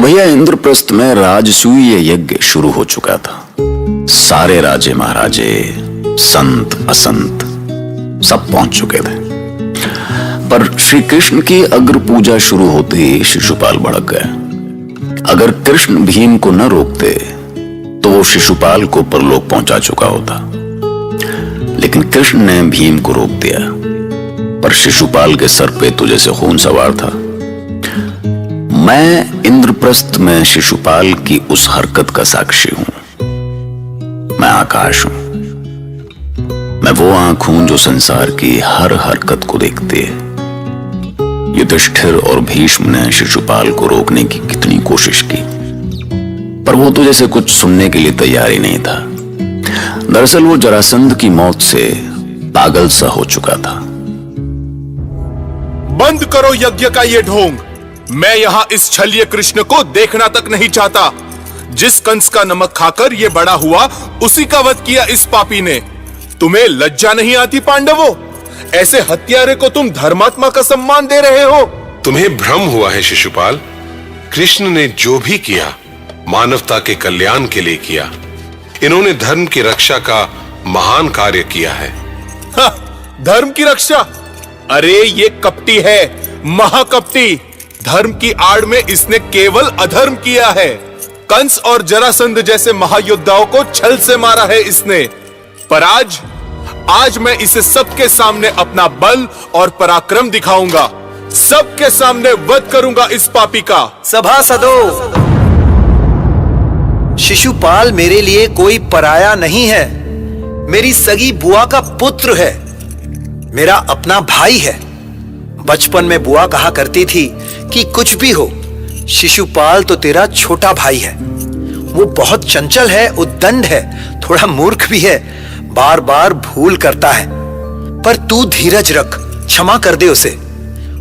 भैया इंद्रप्रस्थ में राजसूय यज्ञ शुरू हो चुका था। सारे राजे महाराजे, संत असंत सब पहुंच चुके थे, पर श्री कृष्ण की अग्र पूजा शुरू होते ही शिशुपाल भड़क गया। अगर कृष्ण भीम को न रोकते तो वो शिशुपाल को परलोक पहुंचा चुका होता, लेकिन कृष्ण ने भीम को रोक दिया। पर शिशुपाल के सर पे तो जैसे खून सवार था। मैं इंद्रप्रस्थ में शिशुपाल की उस हरकत का साक्षी हूं। मैं आकाश हूं, मैं वो आंख हूं जो संसार की हर हरकत को देखती है। युधिष्ठिर और भीष्म ने शिशुपाल को रोकने की कितनी कोशिश की, पर वो तो जैसे कुछ सुनने के लिए तैयार ही नहीं था। दरअसल वो जरासंध की मौत से पागल सा हो चुका था। बंद करो यज्ञ का ये ढोंग। मैं यहां इस छलिए कृष्ण को देखना तक नहीं चाहता। जिस कंस का नमक खाकर ये बड़ा हुआ, उसी का वध किया इस पापी ने। तुम्हें लज्जा नहीं आती पांडवों? ऐसे हत्यारे को तुम धर्मात्मा का सम्मान दे रहे हो। तुम्हें भ्रम हुआ है शिशुपाल। कृष्ण ने जो भी किया मानवता के कल्याण के लिए किया। इन्होंने धर्म की रक्षा का महान कार्य किया है। धर्म की रक्षा? अरे ये कपटी है, महाकपटी। धर्म की आड़ में इसने केवल अधर्म किया है। कंस और जरासंध जैसे महायोद्धाओं को छल से मारा है इसने। पर आज मैं इसे सबके सामने अपना बल और पराक्रम दिखाऊंगा। सबके सामने वध करूंगा इस पापी का। सभासदों, शिशुपाल मेरे लिए कोई पराया नहीं है। मेरी सगी बुआ का पुत्र है, मेरा अपना भाई है। बचपन में बुआ कहा करती थी कि कुछ भी हो, शिशुपाल तो तेरा छोटा भाई है। वो बहुत चंचल है, उद्दंड है, थोड़ा मूर्ख भी है, बार बार भूल करता है। पर तू धीरज रख, क्षमा कर दे उसे।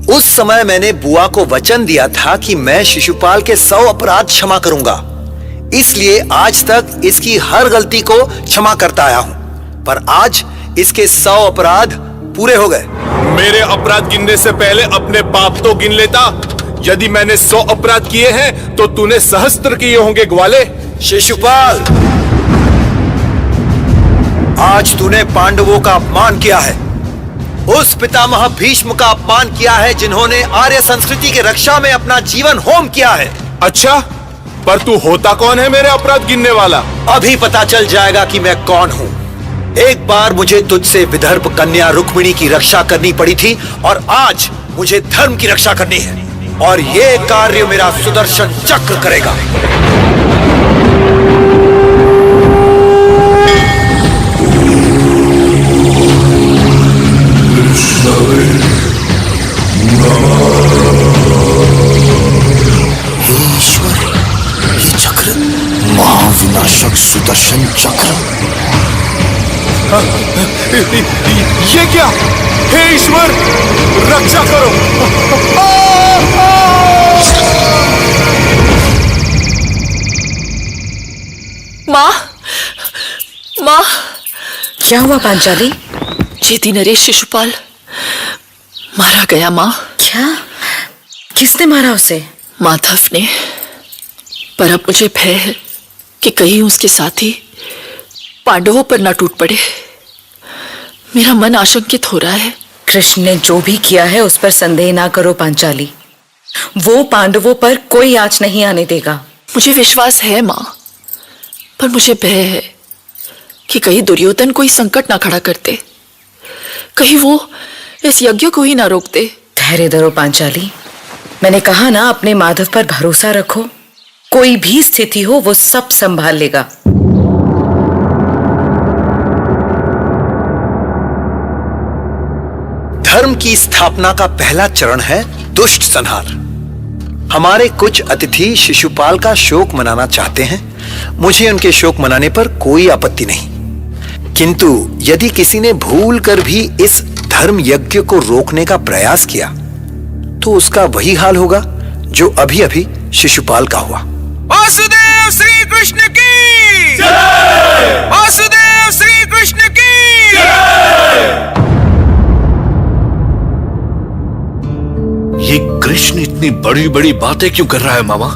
उस समय मैंने बुआ को वचन दिया था कि मैं शिशुपाल के 100 अपराध क्षमा करूंगा, इसलिए आज तक इसकी हर गलती को क्षमा करता आया हूं। पर आज इसके 100 अपराध पूरे हो गए। मेरे अपराध गिनने से पहले अपने पाप तो गिन लेता। यदि मैंने 100 अपराध किए हैं तो तूने सहस्त्र किए होंगे ग्वाले। शिशुपाल, आज तूने पांडवों का अपमान किया है। उस पितामह भीष्म का अपमान किया है जिन्होंने आर्य संस्कृति की रक्षा में अपना जीवन होम किया है। अच्छा, पर तू होता कौन है मेरे अपराध गिनने वाला? अभी पता चल जाएगा कि मैं कौन हूं। एक बार मुझे तुझसे विदर्भ कन्या रुक्मिणी की रक्षा करनी पड़ी थी, और आज मुझे धर्म की रक्षा करनी है, और ये कार्य मेरा सुदर्शन चक्र करेगा। ईश्वर, ये चक्र महाविनाशक सुदर्शन चक्र। ये क्या? हे ईश्वर, रक्षा करो। माँ, माँ। क्या हुआ पांचाली? चेती नरेश शिशुपाल मारा गया माँ। क्या? किसने मारा उसे? माधव ने। पर अब मुझे भय है कि कहीं उसके साथी पांडवों पर न टूट पड़े। मेरा मन आशंकित हो रहा है। कृष्ण ने जो भी किया है उस पर संदेह ना करो पांचाली। वो पांडवों पर कोई आंच नहीं आने देगा। मुझे विश्वास है माँ, पर मुझे भय है कि कहीं दुर्योधन कोई संकट ना खड़ा करते, कहीं वो इस यज्ञ को ही ना रोकते। धैर्य धरो पांचाली, मैंने कहा ना, अपने माधव पर भरोसा रखो। कोई भी स्थिति हो वो सब संभाल लेगा। धर्म की स्थापना का पहला चरण है दुष्ट संहार। हमारे कुछ अतिथि शिशुपाल का शोक मनाना चाहते हैं। मुझे उनके शोक मनाने पर कोई आपत्ति नहीं, किंतु यदि किसी ने भूल कर भी इस धर्म यज्ञ को रोकने का प्रयास किया तो उसका वही हाल होगा जो अभी अभी शिशुपाल का हुआ। वासुदेव श्री कृष्ण की जय! वासुदेव श्री कृष्ण की जय! ये कृष्ण इतनी बड़ी बड़ी बातें क्यों कर रहा है मामा?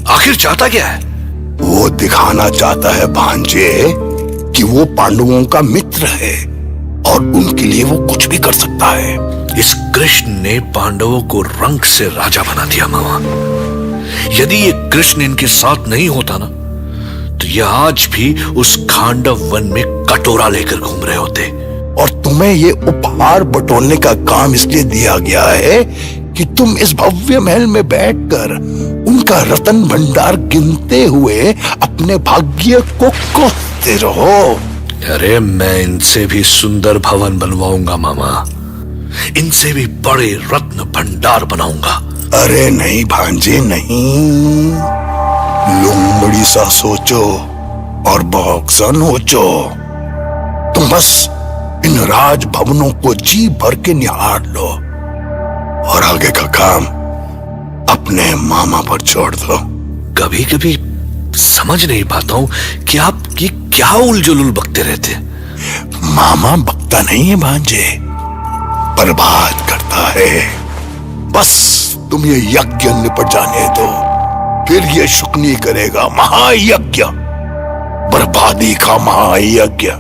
आखिर चाहता क्या है? वो दिखाना चाहता है भांजे कि वो पांडवों का मित्र है और उनके लिए वो कुछ भी कर सकता है। इस कृष्ण ने पांडवों को रंग से राजा बना दिया मामा। यदि ये कृष्ण इनके साथ नहीं होता ना, तो ये आज भी उस खांडव वन में कटोरा लेकर घूम रहे होते। और तुम्हें ये उपहार बटोरने का काम इसलिए दिया गया है कि तुम इस भव्य महल में बैठकर उनका रतन भंडार गिनते हुए अपने भाग्य को कोसते रहो। अरे मैं इनसे भी सुंदर भवन बनवाऊंगा मामा, इनसे भी बड़े रत्न भंडार बनाऊंगा। अरे नहीं भांजे नहीं, लुंगड़ी सा सोचो और बॉक्सा नोचो। तुम बस इन राज भवनों को जी भर के निहार लो और आगे का काम अपने मामा पर छोड़ दो। कभी कभी समझ नहीं पाता हूं कि आप ये क्या उलझुल बकते रहते हैं। मामा बकता नहीं है भांजे, बर्बाद करता है। बस तुम ये यज्ञ निपट जाने दो, फिर ये शुक्नी करेगा महायज्ञ, बर्बादी का महायज्ञ।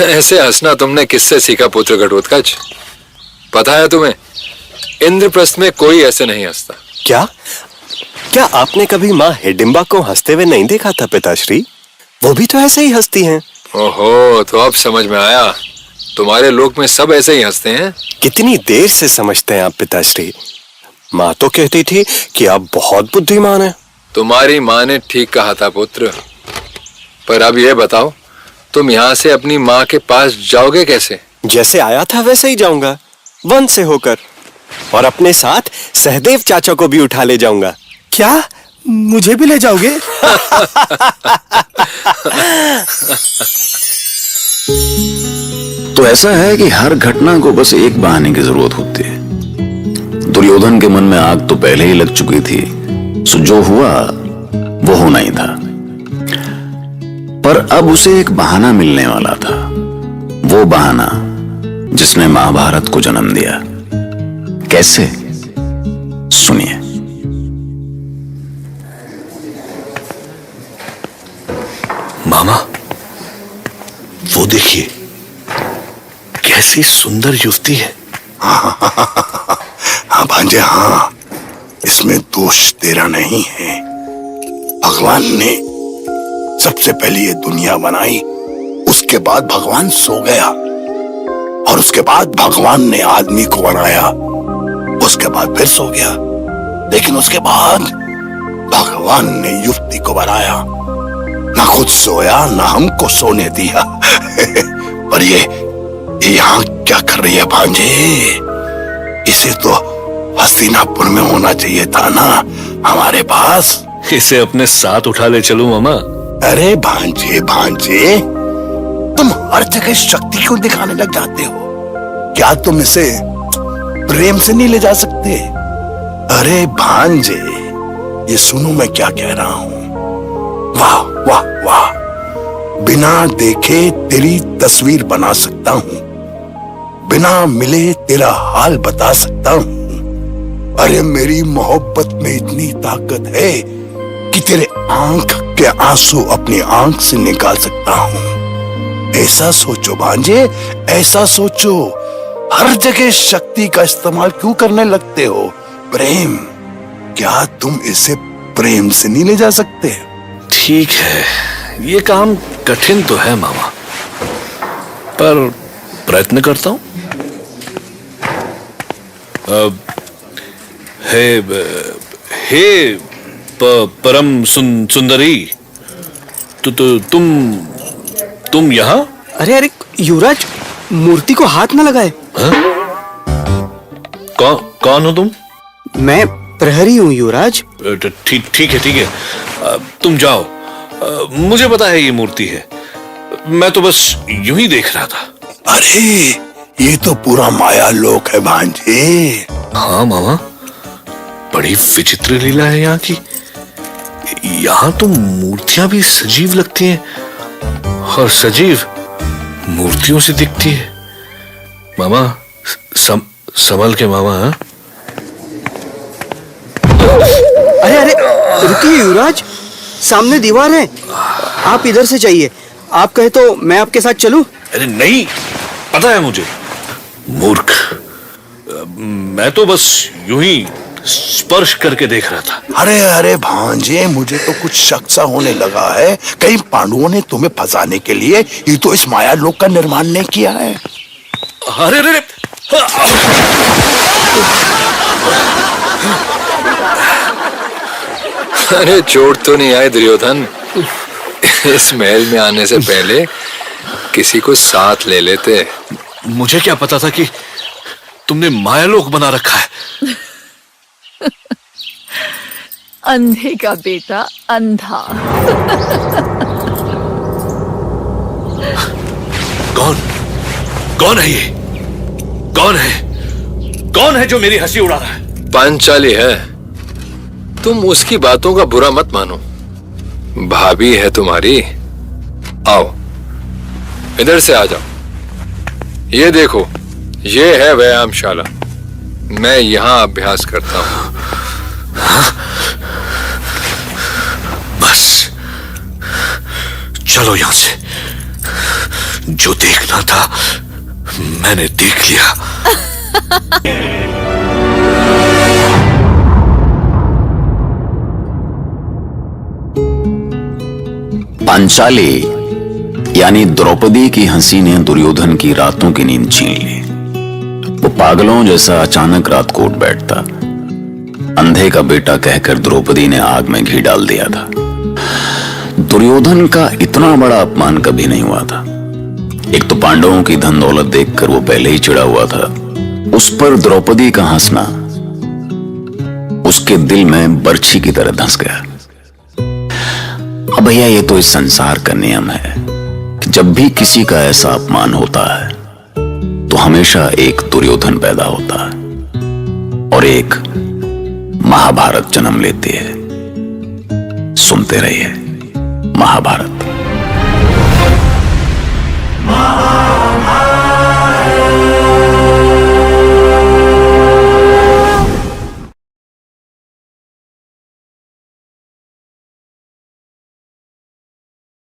ऐसे हंसना तुमने किससे सीखा पुत्र घटोत्कच? पता है तुम्हें, इंद्रप्रस्थ में कोई ऐसे नहीं हंसता। क्या आपने कभी माँ हिडिंबा को हंसते हुए नहीं देखा था पिताश्री? वो भी तो ऐसे ही हंसती हैं। ओहो, तो अब समझ में आया, तुम्हारे लोक में सब ऐसे ही हंसते हैं। कितनी देर से समझते हैं आप पिताश्री? माँ तो कहती थी कि आप बहुत बुद्धिमान हैं। तुम्हारी माँ ने ठीक कहा था पुत्र, पर अब ये बताओ, तुम यहाँ से अपनी माँ के पास जाओगे कैसे? जैसे आया था वैसे ही जाऊंगा, वन से होकर, और अपने साथ सहदेव चाचा को भी उठा ले जाऊंगा। क्या मुझे भी ले जाओगे? तो ऐसा है कि हर घटना को बस एक बहाने की जरूरत होती है। दुर्योधन के मन में आग तो पहले ही लग चुकी थी, सो जो हुआ वो होना ही था। पर अब उसे एक बहाना मिलने वाला था, वो बहाना जिसने महाभारत को जन्म दिया। कैसे? सुनिए। मामा, वो देखिए, कैसी सुंदर युवती है। हाँ भांजे हाँ, इसमें दोष तेरा नहीं है। भगवान ने सबसे पहले ये दुनिया बनाई, उसके बाद भगवान सो गया, और उसके बाद भगवान ने आदमी को बनाया, उसके बाद फिर सो गया। लेकिन उसके बाद भगवान ने युवती को बनाया, ना खुद सोया ना हमको सोने दिया। पर ये यहाँ क्या कर रही है भांजे? इसे तो हस्तिनापुर में होना चाहिए था ना, हमारे पास। इसे अपने साथ उठा ले चलूं मामा? अरे भांजे भांजे, तुम हर जगह शक्ति क्यों दिखाने लग जाते हो? क्या तुम इसे प्रेम से नहीं ले जा सकते? अरे भांजे, ये सुनो मैं क्या कह रहा हूं। वाह वाह वाह, बिना देखे तेरी तस्वीर बना सकता हूं, बिना मिले तेरा हाल बता सकता हूं। अरे मेरी मोहब्बत में इतनी ताकत है कि तेरे आंख के आंसू अपनी आंख से निकाल सकता हूं। ऐसा सोचो भांजे, ऐसा सोचो। हर जगह शक्ति का इस्तेमाल क्यों करने लगते हो? प्रेम, क्या तुम इसे प्रेम से नहीं ले जा सकते? ठीक है, ये काम कठिन तो है मामा, पर प्रयत्न करता हूं। हे परम सुंदरी, तुम यहाँ? अरे युवराज, मूर्ति को हाथ न लगाए। कौन हो तुम? मैं प्रहरी हूँ युवराज। ठीक है, तुम जाओ। मुझे पता है ये मूर्ति है, मैं तो बस यूं ही देख रहा था। अरे ये तो पूरा माया लोक है भांजे। हाँ मामा, बड़ी विचित्र लीला है यहाँ की। यहाँ तो मूर्तियां भी सजीव लगती हैं और सजीव मूर्तियों से दिखती है। मामा संभल के मामा। हाँ? अरे अरे रुकिए युवराज, सामने दीवार है, आप इधर से जाइए। आप कहे तो मैं आपके साथ चलूं? अरे नहीं, पता है मुझे, मूर्ख। मैं तो बस यूं ही स्पर्श करके देख रहा था। अरे अरे भांजे, मुझे तो कुछ शक सा होने लगा है, कहीं पांडवों ने तुम्हें फंसाने के लिए ये तो इस माया लोक का निर्माण नहीं किया है। अरे अरे अरे चोट तो नहीं आए दुर्योधन? इस महल में आने से पहले किसी को साथ ले लेते। मुझे क्या पता था कि तुमने मायालोक बना रखा है। अंधे का बेटा अंधा। कौन है ये? कौन है जो मेरी हंसी उड़ा रहा है? पांचाली है। तुम उसकी बातों का बुरा मत मानो, भाभी है तुम्हारी। आओ इधर से आ जाओ। ये देखो, ये है व्यायामशाला। मैं यहां अभ्यास करता हूं। बस चलो यहां से। जो देखना था मैंने देख लिया। पांचाली यानी द्रौपदी की हंसी ने दुर्योधन की रातों की नींद छीन ली। वो पागलों जैसा अचानक रात को उठ बैठता। अंधे का बेटा कहकर द्रौपदी ने आग में घी डाल दिया था। दुर्योधन का इतना बड़ा अपमान कभी नहीं हुआ था। एक तो पांडवों की धन दौलत देखकर वो पहले ही चिढ़ा हुआ था, उस पर द्रौपदी का हंसना उसके दिल में बर्छी की तरह धंस गया। अब भैया ये तो इस संसार का नियम है कि जब भी किसी का ऐसा अपमान होता है तो हमेशा एक दुर्योधन पैदा होता है और एक महाभारत जन्म लेती है। सुनते रहिए महाभारत।